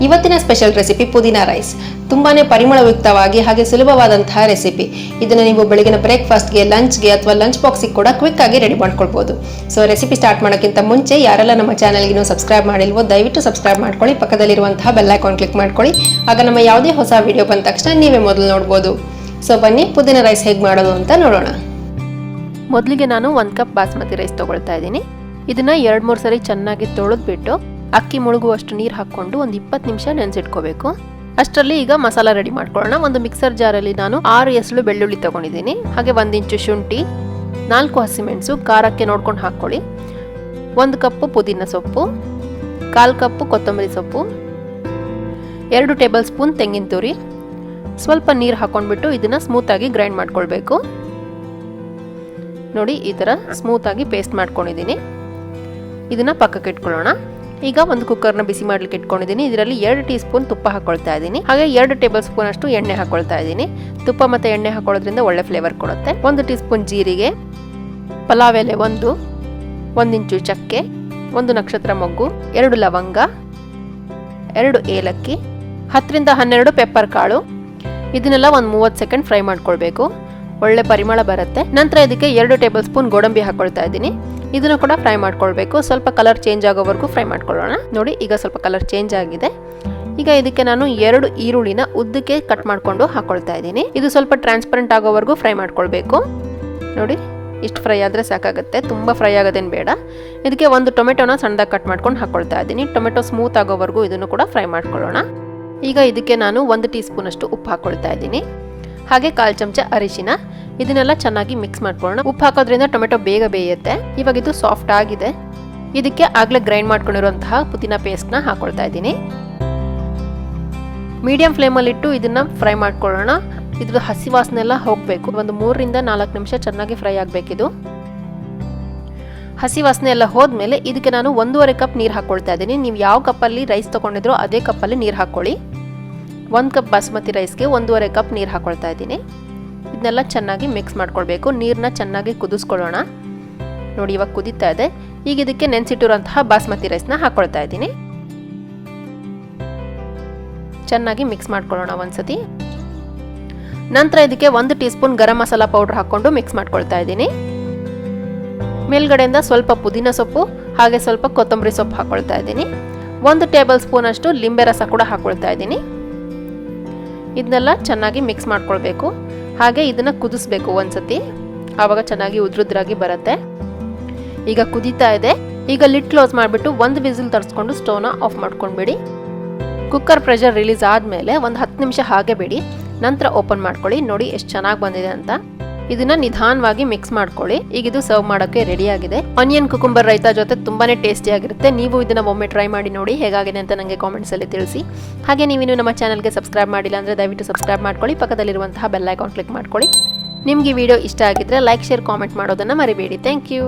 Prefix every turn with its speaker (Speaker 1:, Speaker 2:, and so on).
Speaker 1: ಇವತ್ತಿನ special recipe ಪುದೀನಾ rice. ತುಂಬಾನೇ ಪರಿಮಳಯುಕ್ತವಾಗಿ ಹಾಗೆ ಸುಲಭವಾದಂತಹ ರೆಸಿಪಿ. ಇದನ್ನ ನೀವು ಬೆಳಗಿನ ಬ್ರೇಕ್ಫಾಸ್ಟ್ಗೆ, ಲಂಚ್ಗೆ ಅಥವಾ ಲಂಚ್ ಬಾಕ್ಸ್ಗೆ ಕೂಡ ಕ್ವಿಕ್ ಆಗಿ ರೆಡಿ ಮಾಡ್ಕೊಳ್ಬಹುದು. ಸೊ ರೆಸಿಪಿ ಸ್ಟಾರ್ಟ್ ಮಾಡೋಕ್ಕಿಂತ ಮುಂಚೆ ಯಾರೆಲ್ಲ ನಮ್ಮ ಚಾನೆಲ್ಗೆ ಇನ್ನೂ ಸಬ್ಸ್ಕ್ರೈಬ್ ಮಾಡಿಲ್ವೋ ದಯವಿಟ್ಟು ಸಬ್ಸ್ಕ್ರೈಬ್ ಮಾಡ್ಕೊಳ್ಳಿ. ಪಕ್ಕದಲ್ಲಿರುವಂತಹ ಬೆಲ್ ಐಕಾನ್ ಕ್ಲಿಕ್ ಮಾಡ್ಕೊಳ್ಳಿ. ಆಗ ನಮ್ಮ ಯಾವುದೇ ಹೊಸ ವಿಡಿಯೋ ಬಂದ ತಕ್ಷಣ ನೀವೇ ಮೊದಲು ನೋಡ್ಬೋದು. ಸೊ ಬನ್ನಿ ಪುದೀನಾ ರೈಸ್ ಹೇಗೆ ಮಾಡೋದು ಅಂತ ನೋಡೋಣ. ಮೊದಲಿಗೆ ನಾನು 1 ಕಪ್ ಬಾಸ್ಮತಿ ರೈಸ್ ತಗೊಳ್ತಾ ಇದ್ದೀನಿ. ಇದನ್ನ 2-3 ಸರಿ ಚೆನ್ನಾಗಿ ತೊಳೆದ್ಬಿಟ್ಟು ಅಕ್ಕಿ ಮುಳುಗುವಷ್ಟು ನೀರು ಹಾಕೊಂಡು ಒಂದು 20 ನಿಮಿಷ ನೆನೆಸಿಟ್ಕೋಬೇಕು. ಅಷ್ಟರಲ್ಲಿ ಈಗ ಮಸಾಲ ರೆಡಿ ಮಾಡ್ಕೊಳ್ಳೋಣ. ಒಂದು ಮಿಕ್ಸರ್ ಜಾರಲ್ಲಿ ನಾನು 6 ಎಸಳು ಬೆಳ್ಳುಳ್ಳಿ ತಗೊಂಡಿದ್ದೀನಿ. ಹಾಗೆ 1 ಇಂಚು ಶುಂಠಿ, 4 ಹಸಿಮೆಣಸು, ಖಾರಕ್ಕೆ ನೋಡ್ಕೊಂಡು ಹಾಕ್ಕೊಳ್ಳಿ. 1 ಕಪ್ ಪುದೀನ ಸೊಪ್ಪು, 1/4 ಕಪ್ ಕೊತ್ತಂಬರಿ ಸೊಪ್ಪು, 2 ಟೇಬಲ್ ಸ್ಪೂನ್ ತೆಂಗಿನ ತುರಿ, ಸ್ವಲ್ಪ ನೀರು ಹಾಕೊಂಡ್ಬಿಟ್ಟು ಇದನ್ನ ಸ್ಮೂತ್ ಆಗಿ ಗ್ರೈಂಡ್ ಮಾಡ್ಕೊಳ್ಬೇಕು. ನೋಡಿ ಈ ತರ ಸ್ಮೂತ್ ಆಗಿ ಪೇಸ್ಟ್ ಮಾಡ್ಕೊಂಡಿದ್ದೀನಿ. ಇದನ್ನ ಪಕ್ಕಕ್ಕೆ ಇಟ್ಕೊಳ್ಳೋಣ. ಈಗ ಒಂದು ಕುಕ್ಕರ್ನ ಬಿಸಿ ಮಾಡ್ಲಿಕ್ಕೆ ಇಟ್ಕೊಂಡಿದ್ದೀನಿ. ಇದರಲ್ಲಿ 2 ಟೀ ಸ್ಪೂನ್ ತುಪ್ಪ ಹಾಕೊಳ್ತಾ ಇದ್ದೀನಿ. ಹಾಗೆ 2 ಟೇಬಲ್ ಸ್ಪೂನ್ ಅಷ್ಟು ಎಣ್ಣೆ ಹಾಕೊಳ್ತಾ ಇದ್ದೀನಿ. ತುಪ್ಪ ಮತ್ತೆ ಎಣ್ಣೆ ಹಾಕೊಳ್ಳೋದ್ರಿಂದ ಒಳ್ಳೆ ಫ್ಲೇವರ್ ಕೊಡುತ್ತೆ. 1 ಟೀ ಸ್ಪೂನ್ ಜೀರಿಗೆ, ಪಲಾವ್ ಎಲೆ 1 ಇಂಚು ಚಕ್ಕೆ, 1 ನಕ್ಷತ್ರ ಮೊಗ್ಗು, 2 ಲವಂಗ, 2 ಏಲಕ್ಕಿ, 10 ರಿಂದ 12 ಪೆಪ್ಪರ್ ಕಾಳು. ಇದನ್ನೆಲ್ಲ ಒಂದು 30 ಸೆಕೆಂಡ್ ಫ್ರೈ ಮಾಡ್ಕೊಳ್ಬೇಕು. ಒಳ್ಳೆ ಪರಿಮಳ ಬರುತ್ತೆ. ನಂತರ ಇದಕ್ಕೆ 2 ಟೇಬಲ್ ಸ್ಪೂನ್ ಗೋಡಂಬಿ ಹಾಕೊಳ್ತಾ ಇದ್ದೀನಿ. ಇದನ್ನು ಕೂಡ ಫ್ರೈ ಮಾಡ್ಕೊಳ್ಬೇಕು. ಸ್ವಲ್ಪ ಕಲರ್ ಚೇಂಜ್ ಆಗೋವರೆಗೂ ಫ್ರೈ ಮಾಡ್ಕೊಳ್ಳೋಣ. ನೋಡಿ ಈಗ ಸ್ವಲ್ಪ ಕಲರ್ ಚೇಂಜ್ ಆಗಿದೆ. ಈಗ ಇದಕ್ಕೆ ನಾನು 2 ಈರುಳ್ಳಿನ ಉದ್ದಕ್ಕೆ ಕಟ್ ಮಾಡ್ಕೊಂಡು ಹಾಕೊಳ್ತಾ ಇದ್ದೀನಿ. ಇದು ಸ್ವಲ್ಪ ಟ್ರಾನ್ಸ್ಪರೆಂಟ್ ಆಗೋವರೆಗೂ ಫ್ರೈ ಮಾಡ್ಕೊಳ್ಬೇಕು. ನೋಡಿ ಇಷ್ಟು ಫ್ರೈ ಆದ್ರೆ ಸಾಕಾಗುತ್ತೆ, ತುಂಬಾ ಫ್ರೈ ಆಗೋದೇನು ಬೇಡ. ಇದಕ್ಕೆ 1 ಟೊಮೆಟೊನ ಸಣ್ಣದಾಗಿ ಕಟ್ ಮಾಡ್ಕೊಂಡು ಹಾಕೊಳ್ತಾ ಇದ್ದೀನಿ. ಟೊಮೆಟೊ ಸ್ಮೂತ್ ಆಗೋವರೆಗೂ ಇದನ್ನು ಕೂಡ ಫ್ರೈ ಮಾಡ್ಕೊಳ್ಳೋಣ. ಈಗ ಇದಕ್ಕೆ ನಾನು 1 ಟೀ ಸ್ಪೂನ್ ಅಷ್ಟು ಉಪ್ಪು ಹಾಕೊಳ್ತಾ ಇದ್ದೀನಿ. ಹಾಗೆ 1/4 ಚಮಚ ಅರಿಶಿನ. ಇದನ್ನೆಲ್ಲ ಚೆನ್ನಾಗಿ ಮಿಕ್ಸ್ ಮಾಡ್ಕೊಳ್ಳೋಣ. ಉಪ್ಪು ಹಾಕೋದ್ರಿಂದ ಟೊಮೆಟೊ ಬೇಗ ಬೇಯುತ್ತೆ. ಇವಾಗ ಇದು ಸಾಫ್ಟ್ ಆಗಿದೆ. ಇದಕ್ಕೆ ಆಗ್ಲೇ ಗ್ರೈಂಡ್ ಮಾಡ್ಕೊಂಡಿರುವಂತಹ ಪುದೀನಾ ಪೇಸ್ಟ್ನ ಹಾಕೊಳ್ತಾ ಇದ್ದೀನಿ. ಮೀಡಿಯಂ ಫ್ಲೇಮಲ್ಲಿ ಇಟ್ಟು ಇದನ್ನ ಫ್ರೈ ಮಾಡ್ಕೊಳ್ಳೋಣ. ಇದ್ರ ಹಸಿ ವಾಸನೆ ಎಲ್ಲ ಹೋಗಬೇಕು. ಒಂದು 3 ರಿಂದ 4 ನಿಮಿಷ ಚೆನ್ನಾಗಿ ಫ್ರೈ ಆಗಬೇಕಿದು. ಹಸಿ ವಾಸನೆ ಎಲ್ಲ ಹೋದ್ಮೇಲೆ ಇದಕ್ಕೆ ನಾನು 1.5 ಕಪ್ ನೀರು ಹಾಕೊಳ್ತಾ ಇದ್ದೀನಿ. ನೀವು ಯಾವ ಕಪ್ಪಲ್ಲಿ ರೈಸ್ ತಗೊಂಡಿದ್ರೋ ಅದೇ ಕಪ್ಪಲ್ಲಿ ನೀರು ಹಾಕೊಳ್ಳಿ. 1 ಕಪ್ ಬಾಸ್ಮತಿ ರೈಸ್ಗೆ 1.5 ಕಪ್ ನೀರು ಹಾಕೊಳ್ತಾ ಇದ್ದೀನಿ. ಇದನ್ನೆಲ್ಲ ಚೆನ್ನಾಗಿ ಮಿಕ್ಸ್ ಮಾಡ್ಕೊಳ್ಬೇಕು. ನೀರನ್ನ ಚೆನ್ನಾಗಿ ಕುದಿಸ್ಕೊಳ್ಳೋಣ. ನೋಡಿ ಇವಾಗ ಕುದೀತಾ ಇದೆ. ಈಗ ಇದಕ್ಕೆ ನೆನೆಸಿಟ್ಟಿರುವಂತಹ ಬಾಸ್ಮತಿ ರೈಸ್ನ ಹಾಕೊಳ್ತಾ ಇದ್ದೀನಿ. ಚೆನ್ನಾಗಿ ಮಿಕ್ಸ್ ಮಾಡ್ಕೊಳ್ಳೋಣ ಒಂದ್ಸತಿ. ನಂತರ ಇದಕ್ಕೆ 1 ಟೀ ಸ್ಪೂನ್ ಗರಂ ಮಸಾಲಾ ಪೌಡರ್ ಹಾಕೊಂಡು ಮಿಕ್ಸ್ ಮಾಡ್ಕೊಳ್ತಾ ಇದ್ದೀನಿ. ಮೇಲ್ಗಡೆಯಿಂದ ಸ್ವಲ್ಪ ಪುದೀನ ಸೊಪ್ಪು ಹಾಗೆ ಸ್ವಲ್ಪ ಕೊತ್ತಂಬರಿ ಸೊಪ್ಪು ಹಾಕೊಳ್ತಾ ಇದ್ದೀನಿ. 1 ಟೇಬಲ್ ಸ್ಪೂನ್ ಅಷ್ಟು ಲಿಂಬೆ ರಸ ಕೂಡ ಹಾಕೊಳ್ತಾ ಇದ್ದೀನಿ. ಇದನ್ನೆಲ್ಲ ಚೆನ್ನಾಗಿ ಮಿಕ್ಸ್ ಮಾಡ್ಕೊಳ್ಬೇಕು. ಹಾಗೆ ಇದನ್ನ ಕುದಿಸ್ಬೇಕು ಒಂದ್ಸತಿ. ಆವಾಗ ಚೆನ್ನಾಗಿ ಉದ್ರುದ್ರಾಗಿ ಬರುತ್ತೆ. ಈಗ ಕುದೀತಾ ಇದೆ. ಈಗ ಲಿಡ್ ಕ್ಲೋಸ್ ಮಾಡಿಬಿಟ್ಟು 1 ವಿಸಿಲ್ ತರಿಸ್ಕೊಂಡು ಸ್ಟವ್ನ ಆಫ್ ಮಾಡ್ಕೊಂಡ್ಬಿಡಿ. ಕುಕ್ಕರ್ ಪ್ರೆಷರ್ ರಿಲೀಸ್ ಆದಮೇಲೆ ಒಂದು 10 ನಿಮಿಷ ಹಾಗೆ ಬಿಡಿ. ನಂತರ ಓಪನ್ ಮಾಡ್ಕೊಳ್ಳಿ. ನೋಡಿ ಎಷ್ಟು ಚೆನ್ನಾಗಿ ಬಂದಿದೆ ಅಂತ. ಇದನ್ನ ನಿಧಾನವಾಗಿ ಮಿಕ್ಸ್ ಮಾಡ್ಕೊಳ್ಳಿ. ಈಗ ಇದು ಸರ್ವ್ ಮಾಡೋಕ್ಕೆ ರೆಡಿ ಆಗಿದೆ. ಆನಿಯನ್ ಕುಕುಂಬರ್ ರೈತಾ ಜೊತೆ ತುಂಬಾನೇ ಟೇಸ್ಟಿ ಆಗಿರುತ್ತೆ. ನೀವು ಇದನ್ನ ಒಮ್ಮೆ ಟ್ರೈ ಮಾಡಿ ನೋಡಿ ಹೇಗಾಗಿದೆ ಅಂತ ನನಗೆ ಕಾಮೆಂಟ್ಸ್ ಅಲ್ಲಿ ತಿಳಿಸಿ. ಹಾಗೆ ನೀವಿನ್ನು ನಮ್ಮ ಚಾನಲ್ಗೆ ಸಬ್ಸ್ಕ್ರೈಬ್ ಮಾಡಿಲ್ಲ ಅಂದ್ರೆ ದಯವಿಟ್ಟು ಸಬ್ಸ್ಕ್ರೈಬ್ ಮಾಡ್ಕೊಳ್ಳಿ. ಪಕ್ಕದಲ್ಲಿರುವಂತಹ ಬೆಲ್ ಐಕಾನ್ ಕ್ಲಿಕ್ ಮಾಡ್ಕೊಳ್ಳಿ. ನಿಮ್ಗೆ ಈ ವಿಡಿಯೋ ಇಷ್ಟ ಆಗಿದ್ರೆ ಲೈಕ್, ಶೇರ್, ಕಾಮೆಂಟ್ ಮಾಡೋದನ್ನ ಮರಿಬೇಡಿ. Thank you.